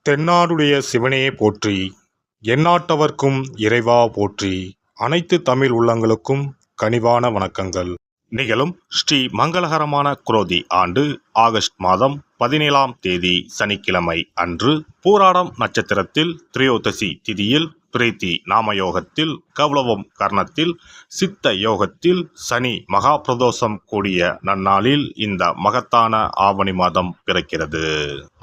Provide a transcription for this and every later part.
தென்னாடுடைய சிவனே போற்றி, எந்நாட்டவர்க்கும் இறைவா போற்றி. அனைத்து தமிழ் உள்ளங்களுக்கும் கனிவான வணக்கங்கள். நிகழும் ஸ்ரீ மங்களகரமான குரோதி ஆண்டு ஆகஸ்ட் மாதம் 17ஆம் தேதி சனிக்கிழமை அன்று பூராடம் நட்சத்திரத்தில் திரையோதசி திதியில் பிரீத்தி நாமயோகத்தில் கௌளவம் கர்ணத்தில் சித்த யோகத்தில் சனி மகா பிரதோஷம் கூடிய நன்னாளில் இந்த மகத்தான ஆவணி மாதம் பிறக்கிறது.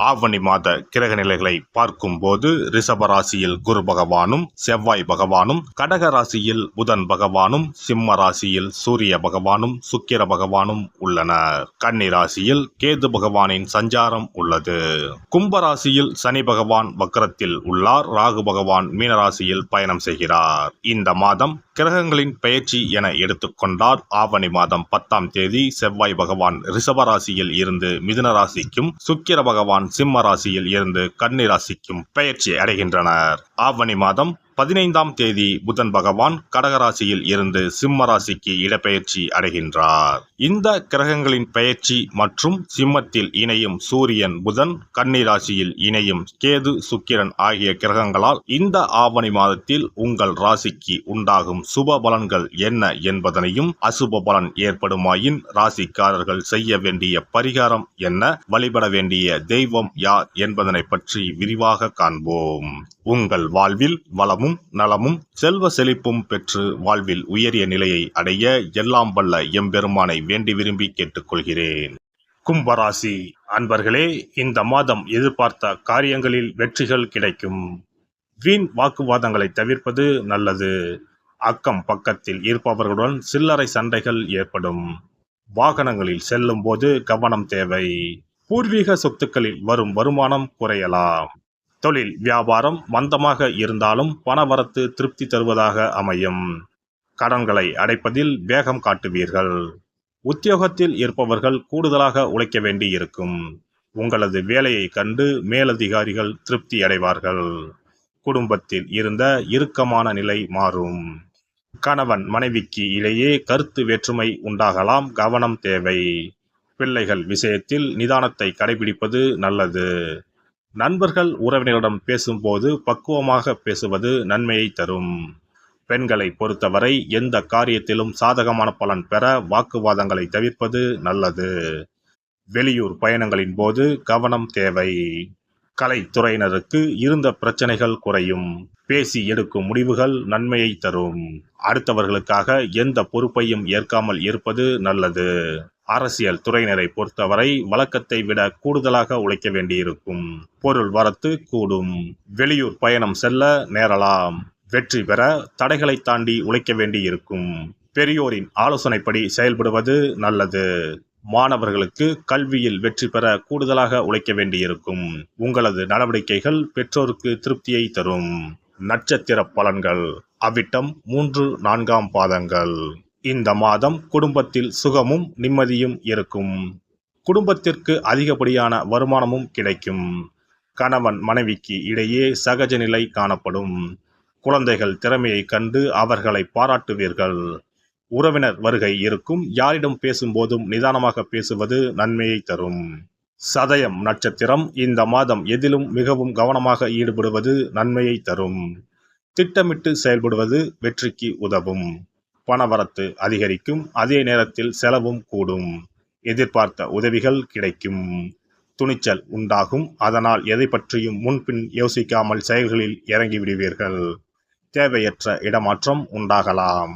ஆவணி மாத கிரக நிலைகளை பார்க்கும் போது ரிஷப ராசியில் குரு பகவானும் செவ்வாய் பகவானும், கடக ராசியில் புதன் பகவானும், சிம்ம ராசியில் சூரிய பகவானும் சுக்கிர பகவானும் உள்ளனர். கன்னி ராசியில் கேது பகவானின் சஞ்சாரம் உள்ளது. கும்ப ராசியில் சனி பகவான் வக்ரத்தில் உள்ளார். ராகு பகவான் மீனராசியில் பயணம் செய்கிறார். இந்த மாதம் கிரகங்களின் பெயர்ச்சி என எடுத்துக்கொண்டால் ஆவணி மாதம் 10ஆம் தேதி செவ்வாய் பகவான் ரிஷப ராசியில் இருந்து மிதுன ராசிக்கும், சுக்கிர பகவான் சிம்ம ராசியில் இருந்து கன்னி ராசிக்கும் பெயர்ச்சி அடைகின்றனர். ஆவணி மாதம் 15ஆம் தேதி புதன் பகவான் கடகராசியில் இருந்து சிம்ம ராசிக்கு இடப்பெயர்ச்சி அடைகின்றார். இந்த கிரகங்களின் பெயர்ச்சி மற்றும் சிம்மத்தில் இணையும் சூரியன் புதன், கன்னி ராசியில் இணையும் கேது சுக்கிரன் ஆகிய கிரகங்களால் இந்த ஆவணி மாதத்தில் உங்கள் ராசிக்கு உண்டாகும் சுப பலன்கள் என்ன என்பதனையும், அசுப பலன் ஏற்படுமாயின் ராசிக்காரர்கள் செய்ய வேண்டிய பரிகாரம் என்ன, வழிபட வேண்டிய தெய்வம் யார் என்பதனை பற்றி விரிவாக காண்போம். உங்கள் வாழ்வில் வளமும் நலமும் செல்வ செழிப்பும் பெற்று வாழ்வில் உயரிய நிலையை அடைய எல்லாம் வல்ல எம்பெருமானை வேண்டி விரும்பி கேட்டுக்கொள்கிறேன். கும்பராசி அன்பர்களே, இந்த மாதம் எதிர்பார்த்த காரியங்களில் வெற்றிகள் கிடைக்கும். வீண் வாக்குவாதங்களை தவிர்ப்பது நல்லது. அக்கம் பக்கத்தில் இருப்பவர்களுடன் சில்லறை சண்டைகள் ஏற்படும். வாகனங்களில் செல்லும் போது கவனம் தேவை. பூர்வீக சொத்துக்களில் வரும் வருமானம் குறையலாம். தொழில் வியாபாரம் மந்தமாக இருந்தாலும் பணவரத்து திருப்தி தருவதாக அமையும். கடன்களை அடைப்பதில் வேகம் காட்டுவீர்கள். உத்தியோகத்தில் இருப்பவர்கள் கூடுதலாக உழைக்க வேண்டி இருக்கும். உங்களது வேலையை கண்டு மேலதிகாரிகள் திருப்தி அடைவார்கள். குடும்பத்தில் இருந்த இறுக்கமான நிலை மாறும். கணவன் மனைவிக்கு இடையே கருத்து வேற்றுமை உண்டாகலாம். கவனம் தேவை. பிள்ளைகள் விஷயத்தில் நிதானத்தை கடைபிடிப்பது நல்லது. நண்பர்கள் உறவினரிடம் பேசும்போது பக்குவமாக பேசுவது நன்மையை தரும். பெண்களை பொறுத்தவரை எந்த காரியத்திலும் சாதகமான பலன் பெற வாக்குவாதங்களை தவிர்ப்பது நல்லது. வெளியூர் பயணங்களின் போது கவனம் தேவை. கலைத்துறையினருக்கு இருந்த பிரச்சனைகள் குறையும். பேசி எடுக்கும் முடிவுகள் நன்மையை தரும். அடுத்தவர்களுக்காக எந்த பொறுப்பையும் ஏற்காமல் இருப்பது நல்லது. அரசியல் துறையினரை பொறுத்தவரை வழக்கத்தை விட கூடுதலாக உழைக்க வேண்டியிருக்கும். பொருள் வரத்து கூடும். வெளியூர் பயணம் செல்ல நேரலாம். வெற்றி பெற தடைகளை தாண்டி உழைக்க வேண்டியிருக்கும். பெரியோரின் ஆலோசனைப்படி செயல்படுவது நல்லது. மாணவர்களுக்கு கல்வியில் வெற்றி பெற கூடுதலாக உழைக்க வேண்டியிருக்கும். உங்களது நடவடிக்கைகள் பெற்றோருக்கு திருப்தியை தரும். நட்சத்திர பலன்கள் அவிட்டம் 3, 4ஆம் பாதங்கள். இந்த மாதம் குடும்பத்தில் சுகமும் நிம்மதியும் இருக்கும். குடும்பத்திற்கு அதிகப்படியான வருமானமும் கிடைக்கும். கணவன் மனைவிக்கு இடையே சகஜ நிலை காணப்படும். குழந்தைகள் திறமையை கண்டு அவர்களை பாராட்டுவீர்கள். உறவினர் வருகை இருக்கும். யாரிடம் பேசும்போதும் நிதானமாக பேசுவது நன்மையை தரும். சதயம் நட்சத்திரம் இந்த மாதம் எதிலும் மிகவும் கவனமாக ஈடுபடுவது நன்மையை தரும். திட்டமிட்டு செயல்படுவது வெற்றிக்கு உதவும். பணவரத்து அதிகரிக்கும். அதே நேரத்தில் செலவும் கூடும். எதிர்பார்த்த உதவிகள் கிடைக்கும். துணிச்சல் உண்டாகும். அதனால் எதை பற்றியும் முன்பின் யோசிக்காமல் செயல்களில் இறங்கிவிடுவீர்கள். தேவையற்ற இடமாற்றம் உண்டாகலாம்.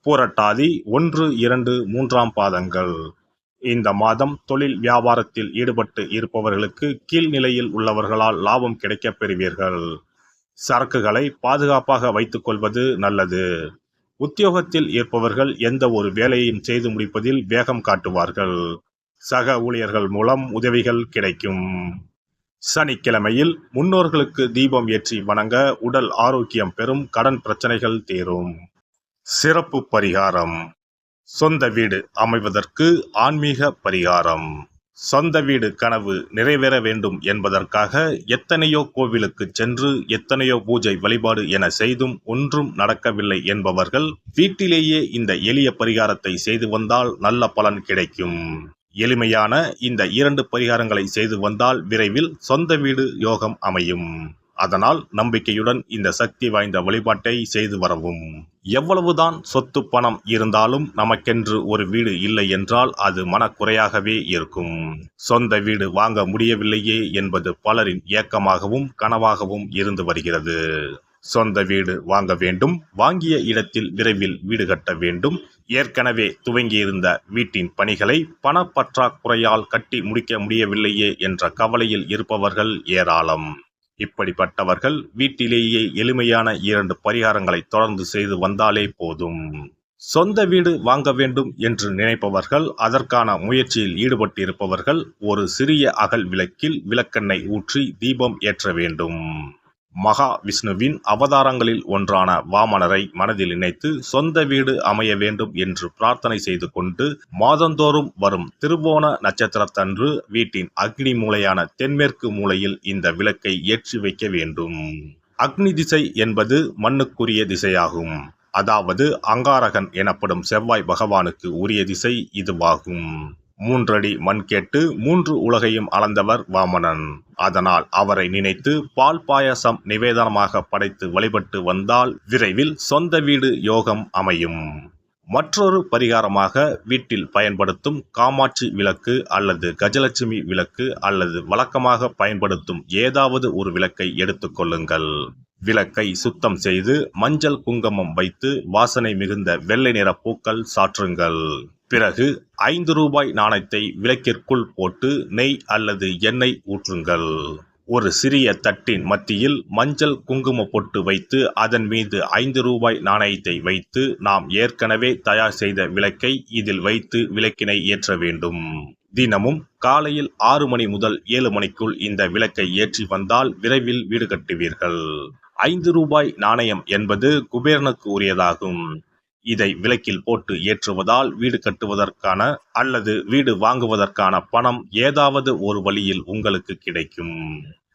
பூரட்டாதி 1, 2, 3ஆம் பாதங்கள். இந்த மாதம் தொழில் வியாபாரத்தில் ஈடுபட்டு இருப்பவர்களுக்கு கீழ்நிலையில் உள்ளவர்களால் லாபம் கிடைக்கப் பெறுவீர்கள். சரக்குகளை பாதுகாப்பாக வைத்துக் கொள்வது நல்லது. உத்தியோகத்தில் இருப்பவர்கள் எந்த ஒரு வேலையையும் செய்து முடிப்பதில் வேகம் காட்டுவார்கள். சக ஊழியர்கள் மூலம் உதவிகள் கிடைக்கும். சனிக்கிழமையில் முன்னோர்களுக்கு தீபம் ஏற்றி வணங்க உடல் ஆரோக்கியம் பெறும். கடன் பிரச்சனைகள் தீரும். சிறப்பு பரிகாரம்: சொந்த வீடு அமைவதற்கு ஆன்மீக பரிகாரம். சொந்த வீடு கனவு நிறைவேற வேண்டும் என்பதற்காக எத்தனையோ கோவிலுக்கு சென்று எத்தனையோ பூஜை வழிபாடு என செய்தும் ஒன்றும் நடக்கவில்லை என்பவர்கள் வீட்டிலேயே இந்த எளிய பரிகாரத்தை செய்து வந்தால் நல்ல பலன் கிடைக்கும். எளிமையான இந்த 2 பரிகாரங்களை செய்து வந்தால் விரைவில் சொந்த வீடு யோகம் அமையும். அதனால் நம்பிக்கையுடன் இந்த சக்தி வாய்ந்த வழிபாட்டை செய்து வரவும். எவ்வளவுதான் சொத்து பணம் இருந்தாலும் நமக்கென்று ஒரு வீடு இல்லை என்றால் அது மனக்குறையாகவே இருக்கும். சொந்த வீடு வாங்க முடியவில்லையே என்பது பலரின் ஏக்கமாகவும் கனவாகவும் இருந்து வருகிறது. சொந்த வீடு வாங்க வேண்டும், வாங்கிய இடத்தில் விரைவில் வீடு கட்ட வேண்டும், ஏற்கனவே துவங்கியிருந்த வீட்டின் பணிகளை பணப்பற்றாக்குறையால் கட்டி முடிக்க முடியவில்லையே என்ற கவலையில் இருப்பவர்கள் ஏராளம். இப்படிப்பட்டவர்கள் வீட்டிலேயே எளிமையான 2 பரிகாரங்களை தொடர்ந்து செய்து வந்தாலே போதும். சொந்த வீடு வாங்க வேண்டும் என்று நினைப்பவர்கள், அதற்கான முயற்சியில் ஈடுபட்டிருப்பவர்கள் ஒரு சிறிய அகல் விளக்கில் விளக்கெண்ணெய் ஊற்றி தீபம் ஏற்ற வேண்டும். மகா விஷ்ணுவின் அவதாரங்களில் ஒன்றான வாமனரை மனதில் நினைத்து சொந்த வீடு அமைய வேண்டும் என்று பிரார்த்தனை செய்து கொண்டு மாதந்தோறும் வரும் திருவோண நட்சத்திரத்தன்று வீட்டின் அக்னி மூலையான தென்மேற்கு மூலையில் இந்த விளக்கை ஏற்றி வைக்க வேண்டும். அக்னி திசை என்பது மண்ணுக்குரிய திசையாகும். அதாவது அங்காரகன் எனப்படும் செவ்வாய் பகவானுக்கு உரிய திசை இதுவாகும். 3 அடி மண் கேட்டு 3 உலகையும் அளந்தவர் வாமனன். அதனால் அவரை நினைத்து பால் பாயசம் நிவேதனமாக படைத்து வழிபட்டு வந்தால் விரைவில் சொந்த வீடு யோகம் அமையும். மற்றொரு பரிகாரமாக வீட்டில் பயன்படுத்தும் காமாட்சி விளக்கு அல்லது கஜலட்சுமி விளக்கு அல்லது வழக்கமாக பயன்படுத்தும் ஏதாவது ஒரு விளக்கை எடுத்துக்கொள்ளுங்கள். விளக்கை சுத்தம் செய்து மஞ்சள் குங்குமம் வைத்து வாசனை மிகுந்த வெள்ளை நிற பூக்கள் சாற்றுங்கள். பிறகு 5 ரூபாய் நாணயத்தை விளக்கிற்குள் போட்டு நெய் அல்லது எண்ணெய் ஊற்றுங்கள். ஒரு சிறிய தட்டின் மத்தியில் மஞ்சள் குங்கும பொட்டு வைத்து அதன் மீது 5 ரூபாய் நாணயத்தை வைத்து நாம் ஏற்கனவே தயார் செய்த விளக்கை இதில் வைத்து விளக்கினை ஏற்ற வேண்டும். தினமும் காலையில் 6 மணி முதல் 7 மணிக்குள் இந்த விளக்கை ஏற்றி வந்தால் விரைவில் வீடு கட்டுவீர்கள். 5 ரூபாய் நாணயம் என்பது குபேரனுக்கு உரியதாகும். இதை விளக்கில் போட்டு ஏற்றுவதால் வீடு கட்டுவதற்கான அல்லது வீடு வாங்குவதற்கான பணம் ஏதாவது ஒரு வழியில் உங்களுக்கு கிடைக்கும்.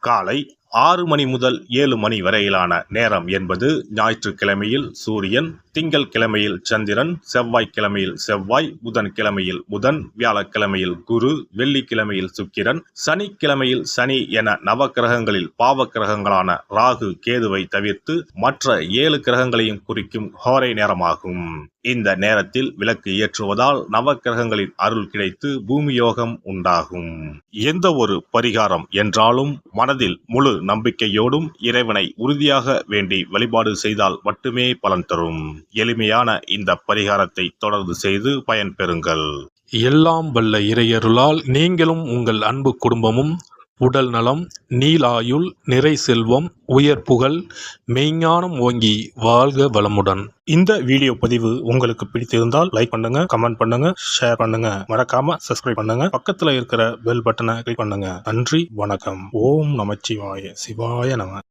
காலை 6 மணி முதல் 7 மணி வரையிலான நேரம் என்பது ஞாயிற்றுக்கிழமையில் சூரியன், திங்கள் கிழமையில் சந்திரன், செவ்வாய்க்கிழமையில் செவ்வாய், புதன் கிழமையில் புதன், வியாழக்கிழமையில் குரு, வெள்ளிக்கிழமையில் சுக்கிரன், சனிக்கிழமையில் சனி என நவக்கிரகங்களில் பாவ கிரகங்களான ராகு கேதுவை தவிர்த்து மற்ற 7 கிரகங்களையும் குறிக்கும் ஹோரை நேரமாகும். இந்த நேரத்தில் விளக்கு ஏற்றுவதால் நவக்கிரகங்களின் அருள் கிடைத்து பூமி யோகம் உண்டாகும். எந்த ஒரு பரிகாரம் என்றாலும் மனதில் முழு நம்பிக்கையோடும் இறைவனை உறுதியாக வேண்டி வழிபாடு செய்தால் மட்டுமே பலன் தரும். எளிமையான இந்த பரிகாரத்தை தொடர்ந்து செய்து பயன் பெறுங்கள். எல்லாம் வல்ல இறையருளால் நீங்களும் உங்கள் அன்பு குடும்பமும் உடல் நலம், நீலாயுள், நிறை செல்வம், உயர் புகழ், மெய்ஞானம் ஓங்கி வாழ்க வளமுடன். இந்த வீடியோ பதிவு உங்களுக்கு பிடித்திருந்தால் லைக் பண்ணுங்க, கமெண்ட் பண்ணுங்க, ஷேர் பண்ணுங்க, மறக்காம சப்ஸ்கிரைப் பண்ணுங்க, பக்கத்துல இருக்கிற பெல் பட்டனை கிளிக் பண்ணுங்க. நன்றி, வணக்கம். ஓம் நமச்சிவாய, சிவாய நம.